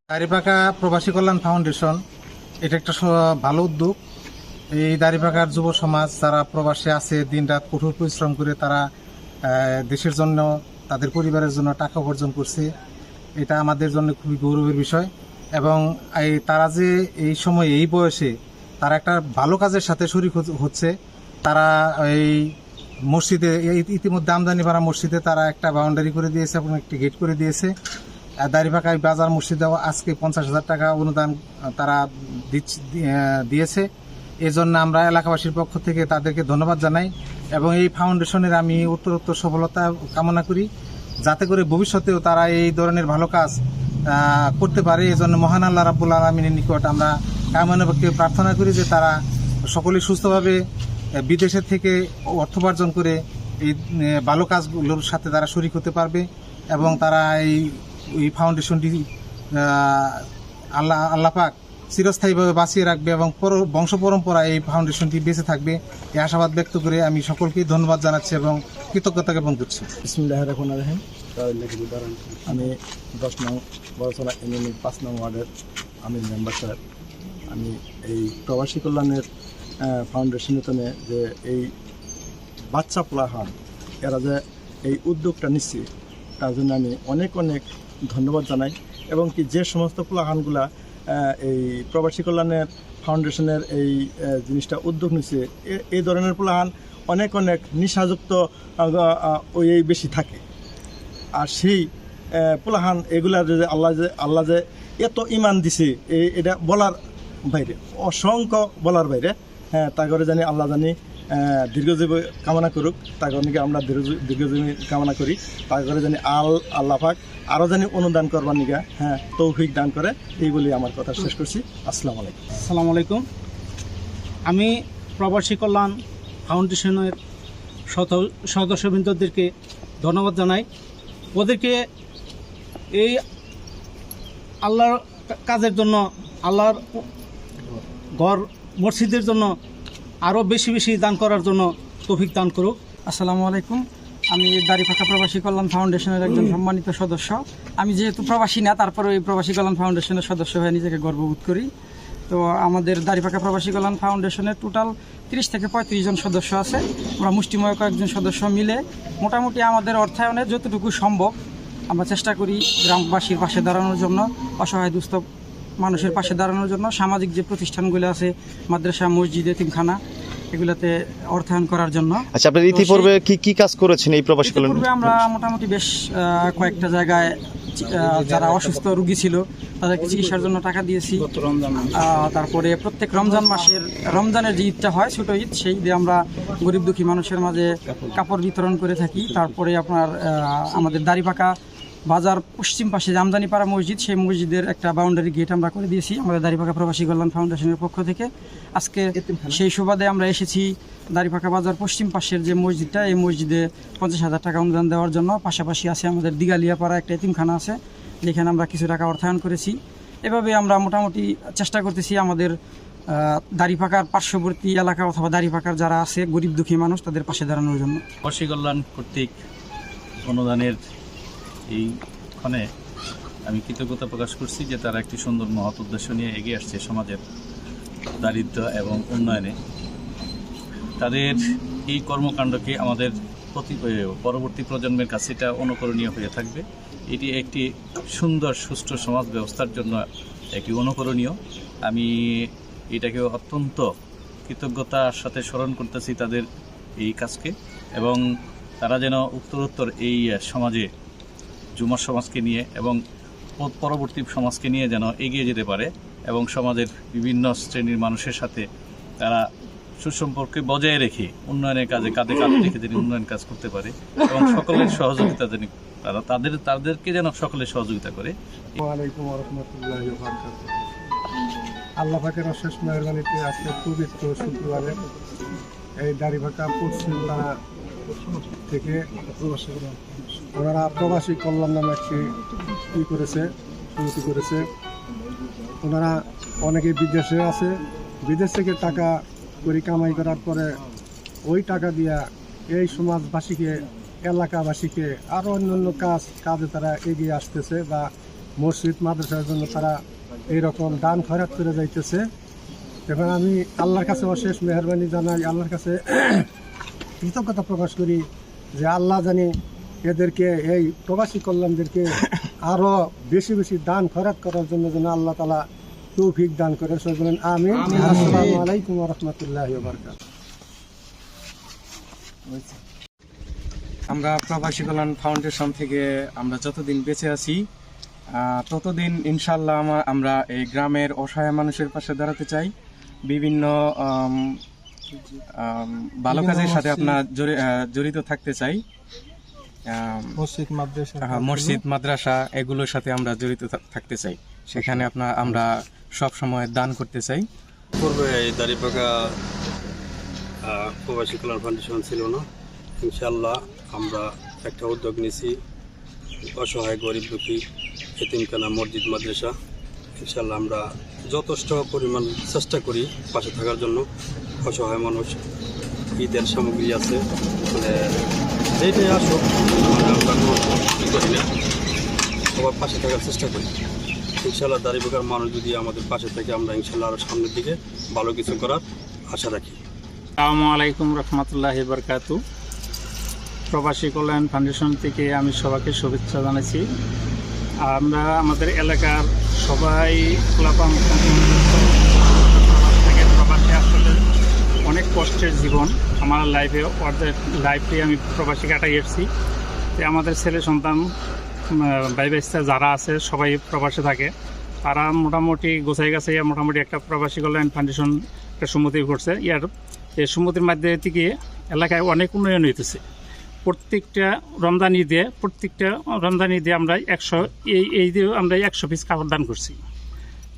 দাড়িপাকা প্রবাসী কল্যাণ ফাউন্ডেশন এটা একটা ভালো উদ্যোগ। এই দাড়িপাকার যুব সমাজ যারা প্রবাসে আছে, দিনরাত কঠোর পরিশ্রম করে তারা দেশের জন্য, তাদের পরিবারের জন্য টাকা উপার্জন করছে। এটা আমাদের জন্য খুবই গৌরবের বিষয়। এবং তারা যে এই সময় এই বয়সে তারা একটা ভালো কাজের সাথে শরীক হচ্ছে। তারা এই মসজিদে, ইতিমধ্যে আমদানি পাড়া মসজিদে তারা একটা বাউন্ডারি করে দিয়েছে এবং একটি গেট করে দিয়েছে। দাড়িপাকায় বাজার মসজিদেও আজকে 50,000 টাকা অনুদান তারা দিয়েছে। এই জন্য আমরা এলাকাবাসীর পক্ষ থেকে তাদেরকে ধন্যবাদ জানাই এবং এই ফাউন্ডেশনের আমি উত্তরোত্তর সফলতা কামনা করি, যাতে করে ভবিষ্যতেও তারা এই ধরনের ভালো কাজ করতে পারে। এই জন্য মহান আল্লাহ রাব্বুল আলামিনের নিকট আমরা কামনা প্রার্থনা করি যে তারা সকলেই সুস্থভাবে বিদেশের থেকে অর্থ উপার্জন করে এই ভালো কাজগুলোর সাথে তারা শরীক হতে পারবে এবং তারা এই ফাউন্ডেশনটি আল্লাহ পাক চিরস্থায়ীভাবে বাঁচিয়ে রাখবে এবং বংশ পরম্পরা এই ফাউন্ডেশনটি বেঁচে থাকবে, এই আশাবাদ ব্যক্ত করে আমি সকলকে ধন্যবাদ জানাচ্ছি এবং কৃতজ্ঞতা জ্ঞাপন করছি। বিসমিল্লাহির রহমানির রহিম। আমি 10 নং বড়ছড়া ইউনিয়ন 5 নং ওয়ার্ডের আমির মেম্বার সাহেব। আমি এই প্রবাসী কল্যাণের ফাউন্ডেশনের জন্য যে এই বাচ্চা পোলাহান এরা যে এই উদ্যোগটা নিচ্ছে তার জন্য আমি অনেক অনেক ধন্যবাদ জানাই। এবং কি যে সমস্ত পোলাহানগুলা এই প্রবাসী কল্যাণের ফাউন্ডেশনের এই জিনিসটা উদ্যোগ নিচ্ছে, এই ধরনের পোলাহান অনেক অনেক নিশাযুক্ত ওই বেশি থাকে। আর সেই পোলাহান এগুলার যে আল্লাহ যে এত ইমান দিছে এটা বলার বাইরে, অসংখ্য বলার বাইরে। হ্যাঁ, তা করে জানি আল্লাহ জানি দীর্ঘজীবী কামনা করুক, তা করে আমরা দীর্ঘজীবী কামনা করি। তা করে জানি আল্লাহ পাক আরও জানি অনুদান করবার নিগা তৌফিক দান করে। এই বলে আমার কথা শেষ করছি। আসসালামু আলাইকুম। আসসালামু আলাইকুম। আমি প্রবাসী কল্যাণ ফাউন্ডেশনের সদস্যবৃন্দদেরকে ধন্যবাদ জানাই। ওদেরকে এই আল্লাহর কাজের জন্য, আল্লাহর ঘর মসজিদের জন্য আরও বেশি বেশি দান করার জন্য তৌফিক দান করুক। আসসালামু আলাইকুম। আমি দাড়িপাকা প্রবাসী কল্যাণ ফাউন্ডেশনের একজন সম্মানিত সদস্য। আমি যেহেতু প্রবাসী না, তারপরে এই প্রবাসী কল্যাণ ফাউন্ডেশনের সদস্য হয়ে নিজেকে গর্ববোধ করি। তো আমাদের দাড়িপাকা প্রবাসী কল্যাণ ফাউন্ডেশনের টোটাল 30 থেকে 35 জন সদস্য আছে। আমরা মুষ্টিময় কয়েকজন সদস্য মিলে মোটামুটি আমাদের অর্থায়নে যতটুকু সম্ভব আমরা চেষ্টা করি গ্রামবাসীর পাশে দাঁড়ানোর জন্য, অসহায় দুস্থ মানুষের পাশে দাঁড়ানোর জন্য। সামাজিক যে প্রতিষ্ঠানগুলো আছে, মাদ্রাসা, মসজিদ, এতিমখানা, এগুলাতে অর্থায়ন করার জন্য। আচ্ছা, আপনারা ইতিপূর্বে কি কাজ করেছেন এই প্রবাসী কল্যাণ? পূর্বে আমরা মোটামুটি বেশ কয়েকটা জায়গায় যারা অসুস্থ রোগী ছিল তাদেরকে চিকিৎসার জন্য টাকা দিয়েছি। তারপরে প্রত্যেক রমজানের যে ঈদটা হয়, ছোট ঈদ, সেই ঈদে আমরা গরিব দুঃখী মানুষের মাঝে কাপড় বিতরণ করে থাকি। তারপরে আপনার আমাদের দাড়িপাকা বাজার পশ্চিম পাশে যে আমদানি পাড়া মসজিদ, সেই মসজিদের একটা বাউন্ডারি গেট আমরা করে দিয়েছি আমাদের দাড়িপাকা প্রবাসী কল্যাণ ফাউন্ডেশনের পক্ষ থেকে। আজকে সেই সুবাদে আমরা এসেছি দাড়িপাকা বাজার পশ্চিম পাশের যে মসজিদটা, এই মসজিদে 50,000 টাকা অনুদান দেওয়ার জন্য। পাশাপাশি আছে আমাদের দিগালিয়া পাড়া একটা এতিমখানা আছে, যেখানে আমরা কিছু টাকা অর্থায়ন করেছি। এভাবে আমরা মোটামুটি চেষ্টা করতেছি আমাদের দাড়িপাকার পার্শ্ববর্তী এলাকা অথবা দাড়িপাকার যারা আছে গরিব দুঃখী মানুষ, তাদের পাশে দাঁড়ানোর জন্য। প্রবাসী কল্যাণ কর্তৃক অনুদানের এইখানে আমি কৃতজ্ঞতা প্রকাশ করছি যে তারা একটি সুন্দর মহৎ উদ্দেশ্য নিয়ে এগিয়ে আসছে সমাজের দারিদ্র্য এবং উন্নয়নে। তাদের এই কর্মকাণ্ডকে আমাদের পরবর্তী প্রজন্মের কাছে এটা অনুকরণীয় হয়ে থাকবে। এটি একটি সুন্দর সুষ্ঠু সমাজ ব্যবস্থার জন্য একটি অনুকরণীয়। আমি এটাকে অত্যন্ত কৃতজ্ঞতার সাথে স্মরণ করতেছি তাদের এই কাজকে, এবং তারা যেন উত্তরোত্তর এই সমাজে যুব সমাজকে নিয়ে এবং পরবর্তী সমাজকে নিয়ে যেন এগিয়ে যেতে পারে এবং সমাজের বিভিন্ন শ্রেণীর মানুষের সাথে তারা সুসম্পর্কে বজায় রেখে উন্নয়নের কাজে কাঁধে রেখে যেন উন্নয়ন কাজ করতে পারে এবং সকলের সহযোগিতা যেন তাদেরকে যেন সকলের সহযোগিতা করে। ওয়ালাইকুম রাহমাতুল্লাহি ওয়া বারাকাতুহু। আল্লাহ পাকের অশেষ মেহেরবানিতে আজকে পবিত্র শুক্রবারে এই দাড়িপাকা পশ্চিম পাড়া থেকে ওনারা প্রবাসী কল্যাণ নামে একটি সমিতি করেছে। ওনারা অনেকে বিদেশে আছে, বিদেশ থেকে টাকা করে কামাই করার পরে ওই টাকা দিয়া এই সমাজবাসীকে এলাকাবাসীকে আরও অন্যান্য কাজে তারা এগিয়ে আসতেছে বা মসজিদ মাদ্রাসার জন্য তারা এইরকম দান খয়রাত করে যাইতেছে। এখন আমি আল্লাহর কাছে অশেষ মেহরবানি জানাই, আল্লাহর কাছে কৃতজ্ঞতা প্রকাশ করি যে আল্লাহ জানি এদেরকে, এই প্রবাসী কল্যাণদেরকে আরও বেশি বেশি দান খয়রাত করার জন্য যেন আল্লাহ তাআলা তৌফিক দান করেন। সবাই বলেন আমিন। আসসালামু আলাইকুম ওয়া রাহমাতুল্লাহি ওয়া বারাকাতুহু। আমরা প্রবাসী কল্যাণ ফাউন্ডেশন থেকে আমরা যতদিন বেঁচে আছি ততদিন ইনশাল্লাহ আমরা এই গ্রামের অসহায় মানুষের পাশে দাঁড়াতে চাই। বিভিন্ন ভালো কাজের সাথে আপনার জড়িত থাকতে চাই। মসজিদ মাদ্রাসা এগুলোর সাথে আমরা জড়িত থাকতে চাই। সেখানে আমরা সব সময় দান করতে চাই। পূর্বে এই দাড়িপাকা প্রবাসী কল্যাণ ফাউন্ডেশন ছিল না। ইনশাল্লাহ আমরা একটা উদ্যোগ নিয়েছি, অসহায় গরিব দুঃখী এতিমখানা মসজিদ মাদ্রাসা। ইনশাল্লাহ আমরা যথেষ্ট পরিমাণ চেষ্টা করি পাশে থাকার জন্য। অসহায় মানুষ, ঈদের সামগ্রী আছে, মানে যেটাই আসুক আমরা কোনো করি না, সবার পাশে থাকার চেষ্টা করি। ইনশাল্লাহ দাড়িপাকার মানুষ যদি আমাদের পাশে থাকে আমরা ইনশাল্লাহ আরও সামনের দিকে ভালো কিছু করার আশা রাখি। আসসালামু আলাইকুম রহমতুল্লাহি বারকাতু। প্রবাসী কল্যাণ ফাউন্ডেশন থেকে আমি সবাইকে শুভেচ্ছা জানাচ্ছি। আমরা আমাদের এলাকার সবাই প্রবাসী আসলে অনেক কষ্টের জীবন। আমার লাইফে আমি প্রবাসী কাটাই এসেছি। আমাদের ছেলে সন্তান ভাই ভাইস্তা যারা আছে সবাই প্রবাসে থাকে, তারা মোটামুটি গোছাই গাছে মোটামুটি একটা প্রবাসী কল্যাণ ফাউন্ডেশন একটা সম্মতি করছে। এই সম্মতির মাধ্যমে থেকে এলাকায় অনেক উন্নয়ন হইতেছে। প্রত্যেকটা রমজান ঈদে আমরা 100 পিস কাপড় দান করছি।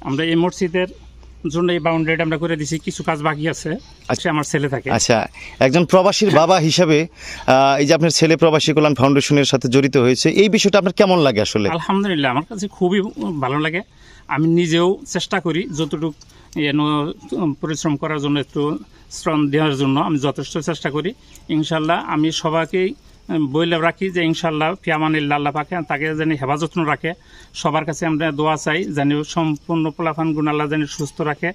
আমরা এই মসজিদের জন্য এই বাউন্ডারিটা আমরা করে দিছি, কিছু কাজ বাকি আছে। আমার ছেলে থাকে। আচ্ছা, একজন প্রবাসীর বাবা হিসাবে এই যে আপনার ছেলে প্রবাসী কল্যাণ ফাউন্ডেশনের সাথে জড়িত হয়েছে, এই বিষয়টা আপনার কেমন লাগে? আসলে আলহামদুলিল্লাহ, আমার কাছে খুবই ভালো লাগে। আমি নিজেও চেষ্টা করি যতটুকু পরিশ্রম করার জন্য, একটু শ্রম দেওয়ার জন্য আমি যথেষ্ট চেষ্টা করি। ইনশাল্লাহ আমি সবাইকেই বলে রাখি যে ইনশাল্লাহ ফিয়ামানিল্লাহ, আল্লাহ পাকে তাকে যেন হেফাজত রাখে। সবার কাছে আমরা দোয়া চাই যেন সম্পূর্ণ পোলাফান গুণ আল্লাহ যেন সুস্থ রাখে,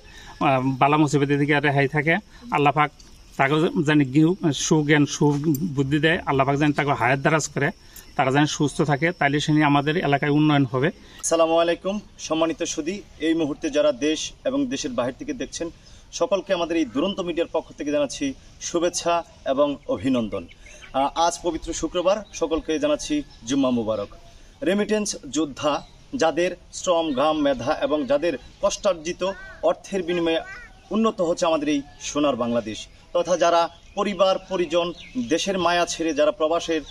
বালা মুসিবতের দিকে রেহাই থাকে। আল্লাহ পাক তাকে যেন সুজ্ঞান সুবুদ্ধি দেয়। আল্লাহ পাক যেন তাকে হায়াত দারাজ করে, তারা যেন সুস্থ থাকে, তাইলে সে আমাদের এলাকায় উন্নয়ন হবে। আসসালামু আলাইকুম সম্মানিত সুধী, এই মুহূর্তে যারা দেশ এবং দেশের বাহির থেকে দেখছেন সকলকে আমাদের এই দুরন্ত মিডিয়ার পক্ষ থেকে জানাচ্ছি শুভেচ্ছা এবং অভিনন্দন। আজ পবিত্র শুক্রবার, সকলকে জানাচ্ছি জুম্মা মুবারক। রেমিটেন্স যোদ্ধা, যাদের শ্রম ঘাম মেধা এবং যাদের কষ্টার্জিত অর্থের বিনিময়ে উন্নত হচ্ছে আমাদের এই সোনার বাংলাদেশ, তথা যারা পরিবার পরিজন দেশের মায়া ছেড়ে যারা প্রবাসের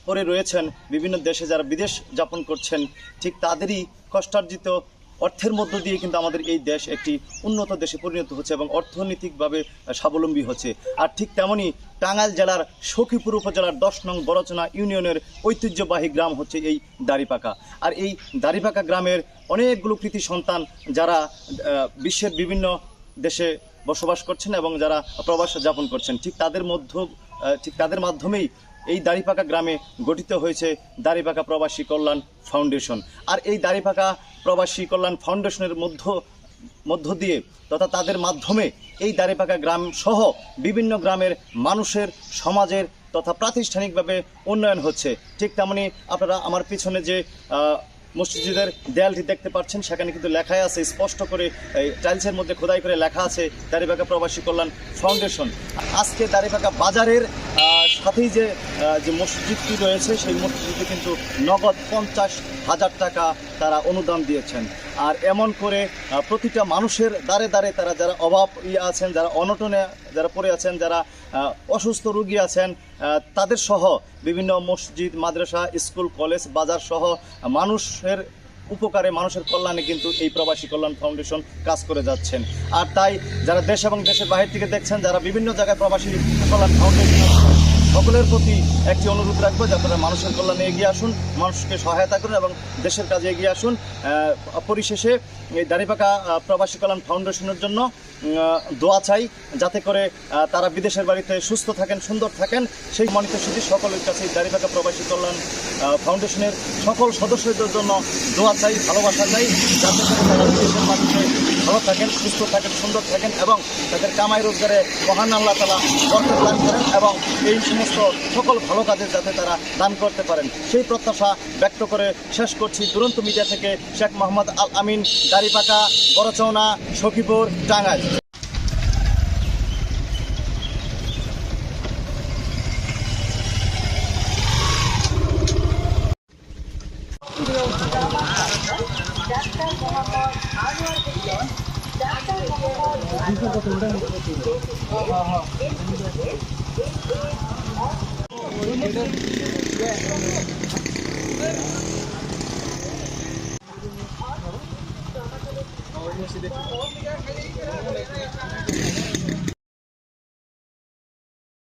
পরে রয়েছেন, বিভিন্ন দেশে যারা বিদেশ যাপন করছেন, ঠিক তাদেরই কষ্টার্জিত অর্থের মধ্য দিয়ে কিন্তু আমাদের এই দেশ একটি উন্নত দেশে পরিণত হচ্ছে এবং অর্থনৈতিকভাবে স্বাবলম্বী হচ্ছে। আর ঠিক তেমনই টাঙ্গাইল জেলার সখীপুর উপজেলার 10 নং বড়চনা ইউনিয়নের ঐতিহ্যবাহী গ্রাম হচ্ছে এই দাড়িপাকা। আর এই দাড়িপাকা গ্রামের অনেকগুলো কৃতি সন্তান যারা বিশ্বের বিভিন্ন দেশে বসবাস করছেন এবং যারা প্রবাস যাপন করছেন, ঠিক তাদের মাধ্যমেই এই দাড়িপাকা গ্রামে গঠিত হয়েছে দাড়িপাকা প্রবাসী কল্যাণ ফাউন্ডেশন। আর এই দাড়িপাকা প্রবাসী কল্যাণ ফাউন্ডেশনের মধ্য দিয়ে তথা তাদের মাধ্যমে এই দাড়িপাকা গ্রাম সহ বিভিন্ন গ্রামের মানুষের, সমাজের তথা প্রাতিষ্ঠানিকভাবে উন্নয়ন হচ্ছে। ঠিক তেমনি আপনারা আমার পিছনে যে মসজিদের দেয়ালটি দেখতে পাচ্ছেন, সেখানে কিন্তু লেখাই আছে স্পষ্ট করে, টাইলসের মধ্যে খোদাই করে লেখা আছে দাড়িপাকা প্রবাসী কল্যাণ ফাউন্ডেশন। আজকে দাড়িপাকা বাজারের সাথেই যে মসজিদটি রয়েছে, সেই মসজিদে কিন্তু নগদ 50,000 টাকা তারা অনুদান দিয়েছেন। আর এমন করে প্রতিটা মানুষের দ্বারে দ্বারে তারা যারা অভাব আছেন, যারা অনটনে যারা পড়ে আছেন, যারা অসুস্থ রোগী আছেন, তাদের সহ বিভিন্ন মসজিদ মাদ্রাসা স্কুল কলেজ বাজার সহ মানুষের উপকারে, মানুষের কল্যাণে কিন্তু এই প্রবাসী কল্যাণ ফাউন্ডেশন কাজ করে যাচ্ছেন। আর তাই যারা দেশ এবং দেশের বাহির থেকে দেখছেন, যারা বিভিন্ন জায়গায় প্রবাসী কল্যাণ ফাউন্ডেশন সকলের প্রতি একটি অনুরোধ রাখবো যে আপনারা মানুষের কল্যাণে এগিয়ে আসুন, মানুষকে সহায়তা করুন এবং দেশের কাজে এগিয়ে আসুন। পরিশেষে এই দাড়িপাকা প্রবাসী কল্যাণ ফাউন্ডেশনের জন্য দোয়া চাই, যাতে করে তারা বিদেশের বাড়িতে সুস্থ থাকেন, সুন্দর থাকেন। সেই মনিত সুধী সকলের কাছে দাড়িপাকা প্রবাসী কল্যাণ ফাউন্ডেশনের সকল সদস্যদের জন্য দোয়া চাই, ভালোবাসা চাই, যাতে করে তারা বিদেশের বাড়িতে ভালো থাকেন, সুস্থ থাকেন, সুন্দর থাকেন এবং তাদের কামাই রোজগারে মহান আল্লাহ তাআলা বরকত দান করেন এবং এই সমস্ত সকল ভালো কাজে যাতে তারা দান করতে পারেন, সেই প্রত্যাশা ব্যক্ত করে শেষ করছি। দুরন্ত মিডিয়া থেকে শেখ মোহাম্মদ আল আমিন, দাড়িপাকা, বড়চৌনা, সখীপুর, টাঙ্গাইল। মসজিদে